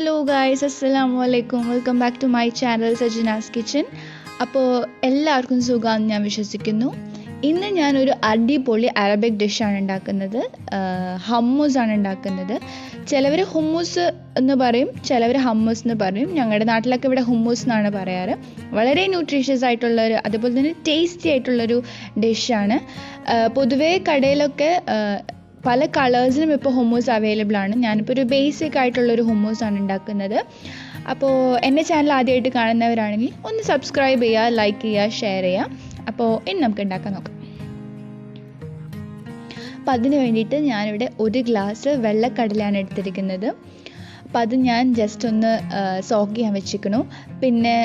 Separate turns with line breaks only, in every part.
Hello guys, അസ്സലാമു അലൈക്കും. Welcome back to my channel SajnasKitchen. അപ്പോൾ എല്ലാവർക്കും സുഖമാണെന്ന് ഞാൻ വിശ്വസിക്കുന്നു. ഇന്ന് ഞാനൊരു അടിപൊളി അറബിക് ഡിഷാണ് ഉണ്ടാക്കുന്നത്. ഹമ്മൂസ് ആണ് ഉണ്ടാക്കുന്നത്. ചിലവർ ഹുമ്മൂസ് എന്ന് പറയും, ചിലവർ ഹമ്മൂസ് എന്ന് പറയും. ഞങ്ങളുടെ നാട്ടിലൊക്കെ ഇവിടെ ഹുമ്മൂസ് എന്നാണ് പറയാറ്. വളരെ ന്യൂട്രീഷ്യസ് ആയിട്ടുള്ളൊരു, അതുപോലെ തന്നെ ടേസ്റ്റി ആയിട്ടുള്ളൊരു ഡിഷാണ്. പൊതുവേ കടയിലൊക്കെ പല കളേഴ്സിനും ഇപ്പോൾ ഹുമ്മൂസ് അവൈലബിൾ ആണ്. ഞാനിപ്പോൾ ഒരു ബേസിക് ആയിട്ടുള്ളൊരു ഹുമ്മൂസാണ് ഉണ്ടാക്കുന്നത്. അപ്പോൾ എൻ്റെ ചാനൽ ആദ്യമായിട്ട് കാണുന്നവരാണെങ്കിൽ ഒന്ന് സബ്സ്ക്രൈബ് ചെയ്യുക, ലൈക്ക് ചെയ്യുക, ഷെയർ ചെയ്യുക. അപ്പോൾ ഇനി നമുക്ക് ഉണ്ടാക്കാൻ നോക്കാം. അപ്പോൾ അതിന് വേണ്ടിയിട്ട് ഞാനിവിടെ 1 ഗ്ലാസ് വെള്ളക്കടലയാണ് എടുത്തിരിക്കുന്നത്. അപ്പോൾ അത് ഞാൻ ജസ്റ്റ് ഒന്ന് സോക്ക് ചെയ്യാൻ വെച്ചിരിക്കണു. പിന്നെ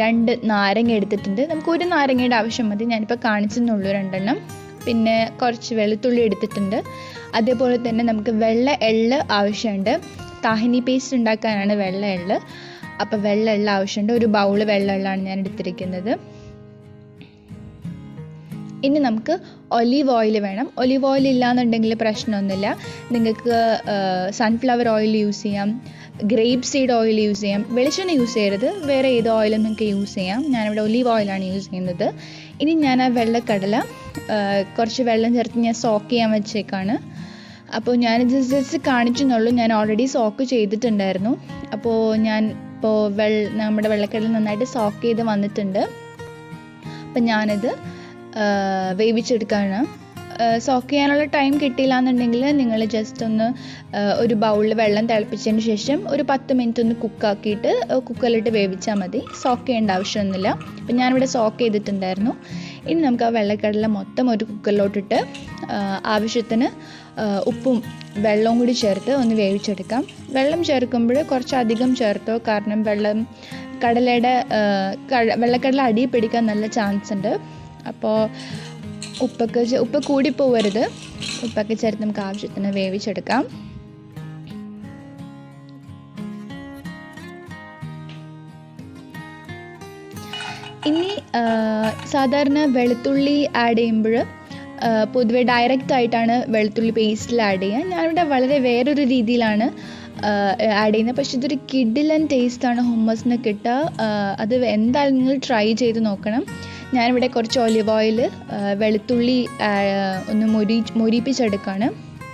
2 നാരങ്ങ എടുത്തിട്ടുണ്ട്. നമുക്ക് 1 നാരങ്ങയുടെ ആവശ്യം മതി. ഞാനിപ്പോൾ കാണിച്ചെന്നുള്ളൂ 2 എണ്ണം. പിന്നെ കുറച്ച് വെളുത്തുള്ളി എടുത്തിട്ടുണ്ട്. അതേപോലെ തന്നെ നമുക്ക് വെള്ള എള്ള് ആവശ്യമുണ്ട്. താഹിനി പേസ്റ്റ് ഉണ്ടാക്കാനാണ് വെള്ള എള്ള്. അപ്പോൾ വെള്ള എള്ള് ആവശ്യമുണ്ട്. ഒരു ബൗള് വെള്ള എള്ളാണ് ഞാൻ എടുത്തിരിക്കുന്നത്. ഇനി നമുക്ക് ഒലീവ് ഓയിൽ വേണം. ഒലീവ് ഓയിൽ ഇല്ലാന്നുണ്ടെങ്കിൽ പ്രശ്നമൊന്നുമില്ല. നിങ്ങൾക്ക് സൺഫ്ലവർ ഓയിൽ യൂസ് ചെയ്യാം, ഗ്രേപ്പ് സീഡ് ഓയിൽ യൂസ് ചെയ്യാം. വെളിച്ചെണ്ണ യൂസ് ചെയ്യരുത്, വേറെ ഏത് ഓയിലും നിങ്ങൾക്ക് യൂസ് ചെയ്യാം. ഞാനിവിടെ ഒലീവ് ഓയിലാണ് യൂസ് ചെയ്യുന്നത്. ഇനി ഞാൻ ആ വെള്ളക്കടല കുറച്ച് വെള്ളം ചേർത്ത് ഞാൻ സോക്ക് ചെയ്യാൻ വെച്ചേക്കാണ്. അപ്പോൾ ഞാൻ ജസ്റ്റ് കാണിച്ചെന്നുള്ളൂ. ഞാൻ ഓൾറെഡി സോക്ക് ചെയ്തിട്ടുണ്ടായിരുന്നു. അപ്പോൾ ഞാൻ ഇപ്പോൾ നമ്മുടെ വെള്ളക്കടല നന്നായിട്ട് സോക്ക് ചെയ്ത് വന്നിട്ടുണ്ട്. അപ്പം ഞാനത് വേവിച്ചെടുക്കുകയാണ്. സോക്ക് ചെയ്യാനുള്ള ടൈം കിട്ടിയില്ല എന്നുണ്ടെങ്കിൽ നിങ്ങൾ ജസ്റ്റ് ഒന്ന് ഒരു ബൗളിൽ വെള്ളം തിളപ്പിച്ചതിന് ശേഷം ഒരു 10 മിനിറ്റ് ഒന്ന് കുക്കാക്കിയിട്ട് കുക്കറിലിട്ട് വേവിച്ചാൽ മതി. സോക്ക് ചെയ്യേണ്ട ആവശ്യമൊന്നുമില്ല. അപ്പം ഞാനിവിടെ സോക്ക് ചെയ്തിട്ടുണ്ടായിരുന്നു. ഇനി നമുക്ക് ആ വെള്ളക്കടല മൊത്തം ഒരു കുക്കറിലോട്ടിട്ട് ആവശ്യത്തിന് ഉപ്പും വെള്ളവും കൂടി ചേർത്ത് ഒന്ന് വേവിച്ചെടുക്കാം. വെള്ളം ചേർക്കുമ്പോൾ കുറച്ചധികം ചേർത്തോ, കാരണം വെള്ളക്കടല അടി പിടിക്കാൻ നല്ല ചാൻസ് ഉണ്ട്. അപ്പോൾ ഉപ്പ് കൂടിപ്പോവരുത്. ഉപ്പൊക്കെ ചേർത്ത് നമുക്ക് ആവശ്യത്തിന് വേവിച്ചെടുക്കാം. ഇനി സാധാരണ വെളുത്തുള്ളി ആഡ് ചെയ്യുമ്പോൾ പൊതുവെ ഡയറക്റ്റ് ആയിട്ടാണ് വെളുത്തുള്ളി പേസ്റ്റിൽ ആഡ് ചെയ്യുക. ഞാനിവിടെ വളരെ വേറൊരു രീതിയിലാണ് ആഡ് ചെയ്യുന്നത്. പക്ഷേ ഇതൊരു കിഡിലൻ ടേസ്റ്റാണ് ഹുമ്മസിന് കിട്ടുക. അത് എന്തായാലും നിങ്ങൾ ട്രൈ ചെയ്ത് നോക്കണം. ഞാനിവിടെ കുറച്ച് ഒലിവ് ഓയിൽ വെളുത്തുള്ളി ഒന്ന് മൊരിപ്പിച്ചെടുക്കുകയാണ്.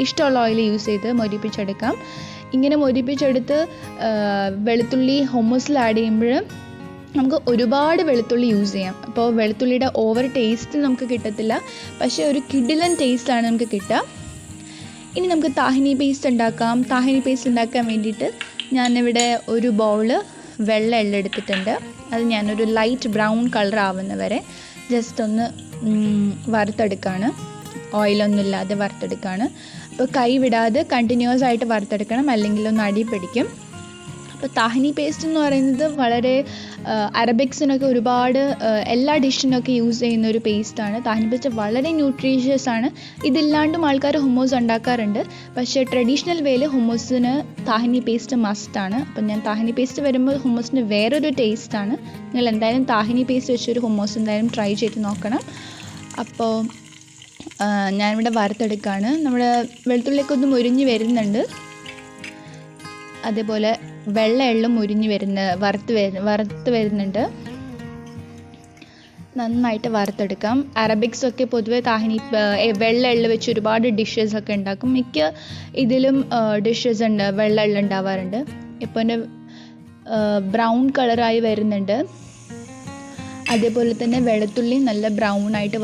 ഇഷ്ടമുള്ള ഓയിൽ യൂസ് ചെയ്ത് മൊരിപ്പിച്ചെടുക്കാം. ഇങ്ങനെ മൊരിപ്പിച്ചെടുത്ത് വെളുത്തുള്ളി ഹുമ്മസിൽ ആഡ് ചെയ്യുമ്പോൾ നമുക്ക് ഒരുപാട് വെളുത്തുള്ളി യൂസ് ചെയ്യാം. അപ്പോൾ വെളുത്തുള്ളിയുടെ ഓവർ ടേസ്റ്റ് നമുക്ക് കിട്ടത്തില്ല, പക്ഷേ ഒരു കിഡിലൻ ടേസ്റ്റാണ് നമുക്ക് കിട്ടുക. ഇനി നമുക്ക് താഹിനി പേസ്റ്റ് ഉണ്ടാക്കാം. താഹിനി പേസ്റ്റ് ഉണ്ടാക്കാൻ വേണ്ടിയിട്ട് ഞാനിവിടെ ഒരു ബൗള് വെള്ള എള്ള് എടുത്തിട്ടുണ്ട്. അത് ഞാനൊരു ലൈറ്റ് ബ്രൗൺ കളർ ആവുന്ന വരെ ജസ്റ്റ് ഒന്ന് വറുത്തെടുക്കുകയാണ്. ഓയിലൊന്നും ഇല്ലാതെ വറുത്തെടുക്കുകയാണ്. അപ്പോൾ കൈ വിടാതെ കണ്ടിന്യൂസ് ആയിട്ട് വറുത്തെടുക്കണം, അല്ലെങ്കിൽ ഒന്ന് അടി പിടിക്കും. അപ്പോൾ താഹിനി പേസ്റ്റ് എന്ന് പറയുന്നത് വളരെ അറബിക്സിനൊക്കെ ഒരുപാട് എല്ലാ ഡിഷിനൊക്കെ യൂസ് ചെയ്യുന്ന ഒരു പേസ്റ്റാണ്. താഹിനി പേസ്റ്റ് വളരെ ന്യൂട്രീഷ്യസ് ആണ്. ഇതില്ലാണ്ടും ആൾക്കാർ ഹുമ്മൂസ് ഉണ്ടാക്കാറുണ്ട്. പക്ഷേ ട്രഡീഷണൽ വേയിൽ ഹുമ്മൂസിന് താഹിനി പേസ്റ്റ് മസ്റ്റാണ്. അപ്പം ഞാൻ താഹിനി പേസ്റ്റ് വരുമ്പോൾ ഹുമ്മൂസിന് വേറൊരു ടേസ്റ്റാണ്. നിങ്ങൾ എന്തായാലും താഹിനി പേസ്റ്റ് വെച്ചൊരു ഹുമ്മൂസ് എന്തായാലും ട്രൈ ചെയ്ത് നോക്കണം. അപ്പോൾ ഞാനിവിടെ വറുത്തെടുക്കുകയാണ്. നമ്മുടെ വെളുത്തുള്ളിയൊക്കെ ഒന്ന് മുരിഞ്ഞ് വരുന്നുണ്ട്. അതേപോലെ വെള്ള എള്ളും വറുത്ത് വരുന്നുണ്ട്. നന്നായിട്ട് വറുത്തെടുക്കാം. അറബിക്സൊക്കെ പൊതുവെ വെള്ള എള്ള് വെച്ച് ഒരുപാട് ഡിഷസൊക്കെ ഉണ്ടാക്കും. മിക്ക ഇതിലും ഡിഷസ് ഉണ്ട്, വെള്ള എള്ള് ഉണ്ടാവാറുണ്ട്. ഇപ്പോൾ എൻ്റെ ബ്രൗൺ കളറായി വരുന്നുണ്ട്. അതേപോലെ തന്നെ വെളുത്തുള്ളി നല്ല ബ്രൗൺ ആയിട്ട്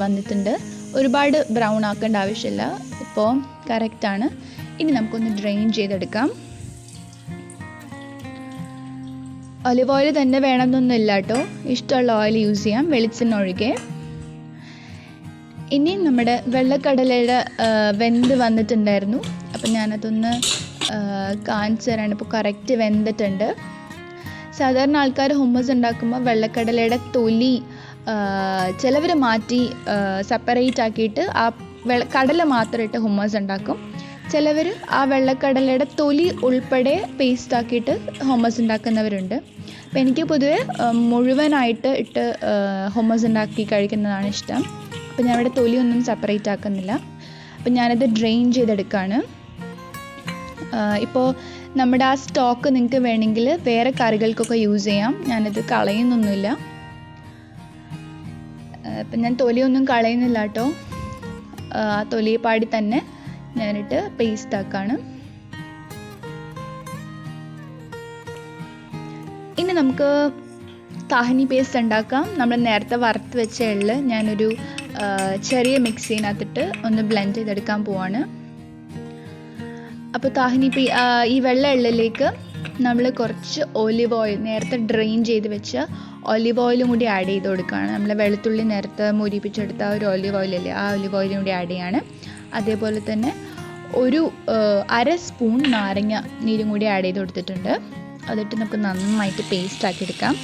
വന്നിട്ടുണ്ട്. ഒരുപാട് ബ്രൗൺ ആക്കേണ്ട ആവശ്യമില്ല, ഇപ്പോൾ കറക്റ്റാണ്. ഇനി നമുക്കൊന്ന് ഡ്രെയിൻ ചെയ്തെടുക്കാം. ഒലിവ് ഓയിൽ തന്നെ വേണമെന്നൊന്നുമില്ല കേട്ടോ, ഇഷ്ടമുള്ള ഓയിൽ യൂസ് ചെയ്യാം, വെളിച്ചെണ്ണ ഒഴികെ. ഇനി നമ്മുടെ വെള്ളക്കടലയുടെ വെന്ത് വന്നിട്ടുണ്ടായിരുന്നു. അപ്പം ഞാനതൊന്ന് കാണിച്ചു തരാണ്. ഇപ്പോൾ കറക്റ്റ് വെന്തിട്ടുണ്ട്. സാധാരണ ആൾക്കാർ ഹുമ്മസ് ഉണ്ടാക്കുമ്പോൾ വെള്ളക്കടലയുടെ തൊലി ചിലവർ മാറ്റി സെപ്പറേറ്റ് ആക്കിയിട്ട് ആ കടല മാത്രം ഇട്ട് ഹുമ്മസ് ഉണ്ടാക്കും. ചിലവർ ആ വെള്ളക്കടലയുടെ തൊലി ഉൾപ്പെടെ പേസ്റ്റ് ആക്കിയിട്ട് ഹുമ്മസ് ഉണ്ടാക്കുന്നവരുണ്ട്. അപ്പോൾ എനിക്ക് പൊതുവെ മുഴുവനായിട്ട് ഇട്ട് ഹുമ്മസ് ഉണ്ടാക്കി കഴിക്കുന്നതാണ് ഇഷ്ടം. അപ്പോൾ ഞാൻ ഇവിടെ തൊലിയൊന്നും സെപ്പറേറ്റ് ആക്കുന്നില്ല. അപ്പോൾ ഞാനത് ഡ്രെയിൻ ചെയ്തെടുക്കുകയാണ്. ഇപ്പോൾ നമ്മുടെ ആ സ്റ്റോക്ക് നിങ്ങൾക്ക് വേണമെങ്കിൽ വേറെ കറികൾക്കൊക്കെ യൂസ് ചെയ്യാം. ഞാനത് കളയുന്നൊന്നുമില്ല. ഇപ്പം ഞാൻ തൊലിയൊന്നും കളയുന്നില്ല കേട്ടോ. ആ തൊലിപ്പാടി തന്നെ ഞാനിട്ട് പേസ്റ്റ് ആക്കാണ്. ഇനി നമുക്ക് താഹിനി പേസ്റ്റ് ഉണ്ടാക്കാം. നമ്മൾ നേരത്തെ വറുത്ത് വെച്ച എള്ള് ഞാനൊരു ചെറിയ മിക്സിനകത്തിട്ട് ഒന്ന് ബ്ലെൻഡ് ചെയ്തെടുക്കാൻ പോവാണ്. അപ്പോൾ താഹിനി ഈ വെള്ള എള്ളിലേക്ക് നമ്മൾ കുറച്ച് ഒലിവ് ഓയിൽ, നേരത്തെ ഡ്രെയിൻ ചെയ്ത് വെച്ച ഒലിവ് ഓയിലും കൂടി ആഡ് ചെയ്ത് കൊടുക്കുകയാണ്. നമ്മൾ വെളുത്തുള്ളി നേരത്തെ മുരിപ്പിച്ചെടുത്ത ഒരു ഒലിവ് ഓയിലല്ലേ, ആ ഒലിവ് ഓയിലും കൂടി ആഡ് ചെയ്യാണ്. അതേപോലെ തന്നെ ഒരു അര സ്പൂൺ നാരങ്ങ നീരും കൂടി ആഡ് ചെയ്ത് കൊടുത്തിട്ടുണ്ട്. അതിട്ട് നമുക്ക് നന്നായിട്ട് പേസ്റ്റ് ആക്കി എടുക്കാം.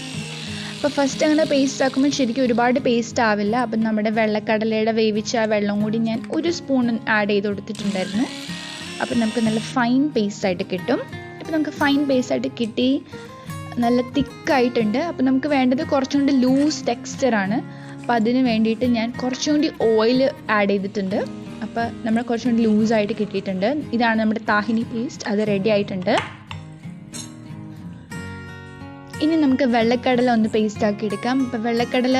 അപ്പോൾ ഫസ്റ്റ് അങ്ങനെ പേസ്റ്റ് ആക്കുമ്പോൾ ശരിക്കും ഒരുപാട് പേസ്റ്റ് ആവില്ല. അപ്പം നമ്മുടെ വെള്ളക്കടലയുടെ വേവിച്ച ആ വെള്ളം കൂടി ഞാൻ ഒരു സ്പൂൺ ആഡ് ചെയ്ത് കൊടുത്തിട്ടുണ്ടായിരുന്നു. അപ്പം നമുക്ക് നല്ല ഫൈൻ പേസ്റ്റായിട്ട് കിട്ടും. അപ്പോൾ നമുക്ക് ഫൈൻ പേസ്റ്റായിട്ട് കിട്ടി, നല്ല തിക്കായിട്ടുണ്ട്. അപ്പോൾ നമുക്ക് വേണ്ടത് കുറച്ചും കൂടി ലൂസ് ടെക്സ്ചറാണ്. അപ്പോൾ അതിന് വേണ്ടിയിട്ട് ഞാൻ കുറച്ചും കൂടി ഓയിൽ ആഡ് ചെയ്തിട്ടുണ്ട്. അപ്പോൾ നമ്മൾ കുറച്ചും കൂടി ലൂസായിട്ട് കിട്ടിയിട്ടുണ്ട്. ഇതാണ് നമ്മുടെ താഹിനി പേസ്റ്റ്, അത് റെഡി ആയിട്ടുണ്ട്. ഇനി നമുക്ക് വെള്ളക്കടല ഒന്ന് പേസ്റ്റ് ആക്കി എടുക്കാം. അപ്പോൾ വെള്ളക്കടല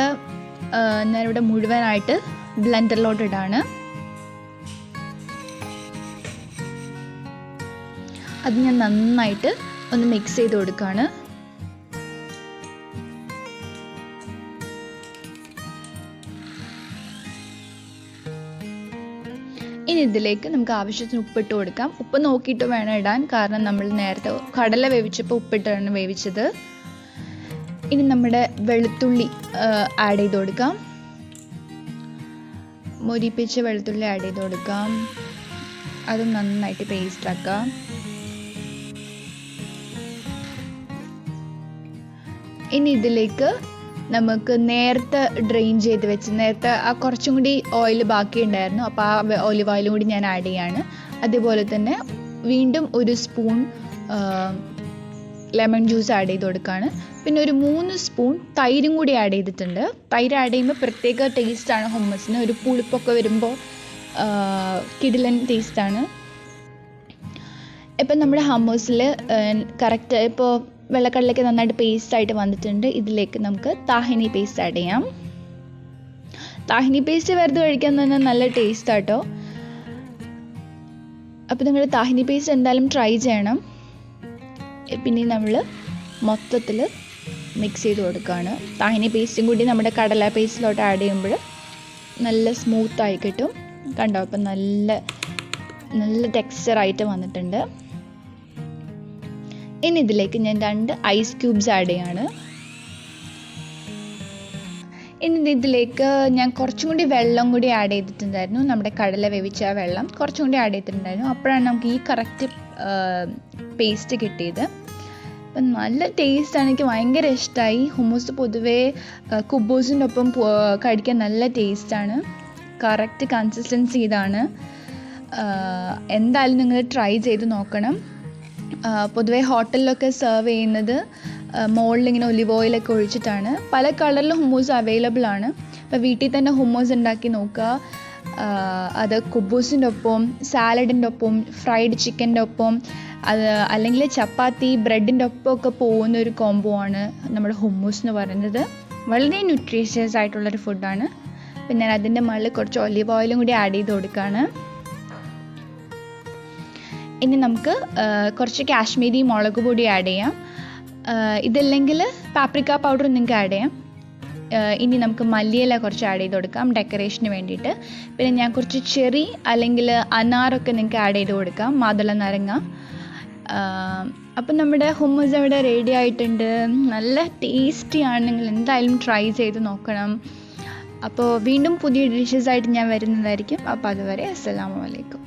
ഞാനിവിടെ മുഴുവനായിട്ട് ബ്ലെൻഡറിലോട്ട് ഇടാണ്. അത് ഞാൻ നന്നായിട്ട് ഒന്ന് മിക്സ് ചെയ്ത് കൊടുക്കുകയാണ്. ഇനി ഇതിലേക്ക് നമുക്ക് ആവശ്യത്തിന് ഉപ്പിട്ട് കൊടുക്കാം. ഉപ്പ് നോക്കിയിട്ട് വേണം ഇടാൻ, കാരണം നമ്മൾ നേരത്തെ കടല വേവിച്ചപ്പോൾ ഉപ്പിട്ടാണ് വേവിച്ചത്. ഇനി നമ്മുടെ വെളുത്തുള്ളി ആഡ് ചെയ്ത് കൊടുക്കാം. മുരിപ്പിച്ച് വെളുത്തുള്ളി ആഡ് ചെയ്ത് കൊടുക്കാം. അത് നന്നായിട്ട് പേസ്റ്റ് ആക്കാം. ഇനി ഇതിലേക്ക് നമുക്ക് നേരത്തെ ഡ്രെയിൻ ചെയ്ത് വെച്ച് നേരത്തെ ആ കുറച്ചും കൂടി ഓയിൽ ബാക്കി ഉണ്ടായിരുന്നു. അപ്പോൾ ആ ഒലിവ് ഓയിലും കൂടി ഞാൻ ആഡ് ചെയ്യാണ്. അതുപോലെ തന്നെ വീണ്ടും ഒരു സ്പൂൺ ലെമൺ ജ്യൂസ് ആഡ് ചെയ്ത് കൊടുക്കുകയാണ്. പിന്നെ ഒരു 3 സ്പൂൺ തൈരും കൂടി ആഡ് ചെയ്തിട്ടുണ്ട്. തൈര് ആഡ് ചെയ്യുമ്പോൾ പ്രത്യേക ടേസ്റ്റാണ് ഹുമ്മസിന്. ഒരു പുളിപ്പൊക്കെ വരുമ്പോൾ കിടിലൻ ടേസ്റ്റാണ്. ഇപ്പം നമ്മുടെ ഹമ്മസിൽ കറക്റ്റ് ഇപ്പോൾ വെള്ളക്കടലയ്ക്ക് നന്നായിട്ട് പേസ്റ്റായിട്ട് വന്നിട്ടുണ്ട്. ഇതിലേക്ക് നമുക്ക് താഹിനി പേസ്റ്റ് ആഡ് ചെയ്യാം. താഹിനി പേസ്റ്റ് വെറുതെ കഴിക്കാൻ തന്നെ നല്ല ടേസ്റ്റാട്ടോ. അപ്പോൾ നിങ്ങൾ താഹിനി പേസ്റ്റ് എന്തായാലും ട്രൈ ചെയ്യണം. പിന്നെ നമ്മൾ മൊത്തത്തിൽ മിക്സ് ചെയ്ത് കൊടുക്കുകയാണ്. താഹിനി പേസ്റ്റും കൂടി നമ്മുടെ കടല പേസ്റ്റിലോട്ട് ആഡ് ചെയ്യുമ്പോൾ നല്ല സ്മൂത്തായി കിട്ടും. കണ്ടോ, അപ്പം നല്ല ടെക്സ്ചറായിട്ട് വന്നിട്ടുണ്ട്. ഇനി ഇതിലേക്ക് ഞാൻ 2 ഐസ് ക്യൂബ്സ് ആഡ് ചെയ്യാണ്. ഇനി ഇതിലേക്ക് ഞാൻ കുറച്ചും കൂടി വെള്ളം കൂടി ആഡ് ചെയ്തിട്ടുണ്ടായിരുന്നു. നമ്മുടെ കടല വേവിച്ച വെള്ളം കുറച്ചും കൂടി ആഡ് ചെയ്തിട്ടുണ്ടായിരുന്നു. അപ്പോഴാണ് നമുക്ക് ഈ കറക്റ്റ് പേസ്റ്റ് കിട്ടിയത്. അപ്പം നല്ല ടേസ്റ്റാണ്, എനിക്ക് ഭയങ്കര ഇഷ്ടമായി. ഹുമ്മൂസ് പൊതുവേ കുബൂസിൻ്റെ ഒപ്പം കഴിക്കാൻ നല്ല ടേസ്റ്റാണ്. കറക്റ്റ് കൺസിസ്റ്റൻസി ഇതാണ്. എന്തായാലും നിങ്ങൾ ട്രൈ ചെയ്ത് നോക്കണം. പൊതുവേ ഹോട്ടലിലൊക്കെ സെർവ് ചെയ്യുന്നത് മുകളിലിങ്ങനെ ഒലിവ് ഓയിലൊക്കെ ഒഴിച്ചിട്ടാണ്. പല കളറിലും ഹുമ്മൂസ് അവൈലബിൾ ആണ്. അപ്പോൾ വീട്ടിൽ തന്നെ ഹുമ്മൂസ് ഉണ്ടാക്കി നോക്കുക. അത് കുബൂസിൻ്റെ ഒപ്പം, സാലഡിൻ്റെ ഒപ്പം, ഫ്രൈഡ് ചിക്കൻ്റെ ഒപ്പം, അത് അല്ലെങ്കിൽ ചപ്പാത്തി ബ്രെഡിൻ്റെ ഒപ്പമൊക്കെ പോകുന്ന ഒരു കോംബോ ആണ് നമ്മുടെ ഹുമ്മൂസ് എന്ന് പറയുന്നത്. വളരെ ന്യൂട്രീഷ്യസ് ആയിട്ടുള്ളൊരു ഫുഡാണ്. പിന്നെ ഞാൻ അതിൻ്റെ മുകളിൽ കുറച്ച് ഒലിവ് ഓയിലും കൂടി ആഡ് ചെയ്ത് കൊടുക്കുകയാണ്. ഇനി നമുക്ക് കുറച്ച് കാശ്മീരി മുളക് പൊടി ആഡ് ചെയ്യാം. ഇതല്ലെങ്കിൽ പാപ്രിക്ക പൗഡർ നിങ്ങൾക്ക് ആഡ് ചെയ്യാം. ഇനി നമുക്ക് മല്ലിയില കുറച്ച് ആഡ് ചെയ്ത് കൊടുക്കാം ഡെക്കറേഷന് വേണ്ടിയിട്ട്. പിന്നെ ഞാൻ കുറച്ച് ചെറി അല്ലെങ്കിൽ അനാറൊക്കെ നിങ്ങൾക്ക് ആഡ് ചെയ്ത് കൊടുക്കാം, മാതള നാരങ്ങ. അപ്പം നമ്മുടെ ഹുമ്മസ് ഇവിടെ റെഡി ആയിട്ടുണ്ട്. നല്ല ടേസ്റ്റിയാണ്, നിങ്ങൾ എന്തായാലും ട്രൈ ചെയ്ത് നോക്കണം. അപ്പോൾ വീണ്ടും പുതിയ ഡിഷസ് ആയിട്ട് ഞാൻ വരുന്നതായിരിക്കും. അപ്പോൾ അതുവരെ അസ്സലാമു അലൈക്കും.